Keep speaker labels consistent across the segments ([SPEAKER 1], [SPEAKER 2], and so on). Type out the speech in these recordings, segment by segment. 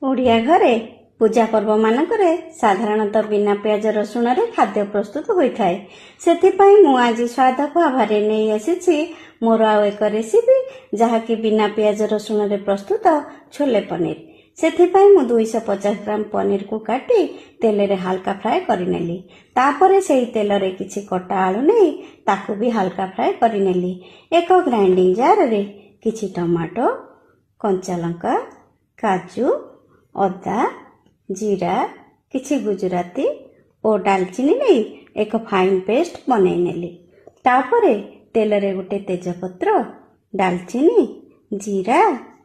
[SPEAKER 1] ओडिया घरे पूजा पर्व मानकरे साधारणतः बिना प्याज रसुण रे खाद्य प्रस्तुत होता है। सेथिपाई मु आज स्वाद को आभारे नहीं आसी मोर आउ एक रेसिपी जहाँकि बिना प्याज रसुण रे प्रस्तुत छोले पनीर। सेथिपाई मु 250 ग्राम पनीर को काटी तेल रे हल्का फ्राए करिनेली। तापरे सेही तेल रे किछि कटा आलू नहीं ताकू भी हल्का फ्राए करिनेली। एक ग्राइंडिंग जार रे किछि टमाटो, कंचा लंका, काजू, अदा, जीरा, किछि गुजराती और दालचीनी नहीं एक फाइन पेस्ट बनई नेली। तापरे तेल रे गोटे तेजपत्र, दालचीनी, जीरा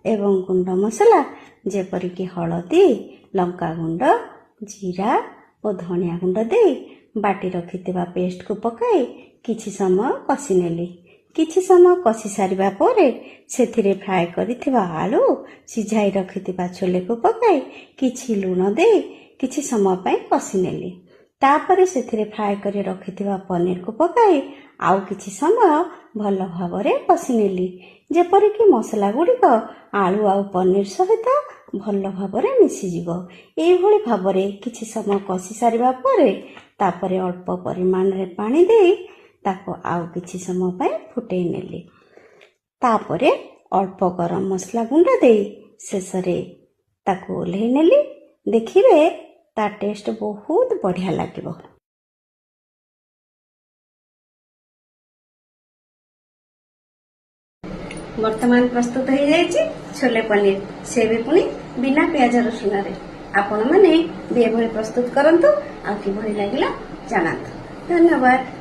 [SPEAKER 1] एवं गुंड मसला जेपरिक हलदी, लंका गुंड, जीरा और धनिया गुंड दे बाटी रखिथिबा पेस्ट को पकाई किछि समय कषि नेली। किछि समय कषि सारिबा परे सेथिरे फ्राए करिथिबा आलू, सिझाई रखिथिबा छोले को पकाई किछि लूण दे किछि समय पई कषि नेली। तापरे सेथिरे फ्राए करि रखिथिबा पनीर को पकाई आउ किछि समय भल भाबरे कषि नेली। जेपरिक मसला गुड़िक आलू आउ पनीर सहित भल भाबरे मिसी जिवो। एई भली भाबरे किछि समय कषि सारिबा परे तापरे अल्प परिमाण रे पानी देई ताको आउ किछि समय पई फुटै नेली। तापरे अल्प गरम मसला गुंड देई शेषरे ताको ओल्है नेली। देखिबे ता टेस्ट बहुत बढ़िया लागिबो। वर्तमान प्रस्तुत हो जाइए छोले पनीर, से भी पुणी बिना प्याज रसुण रे। आपण माने भी एभली प्रस्तुत करंतु आ कि भली लागिला जणातु। धन्यवाद।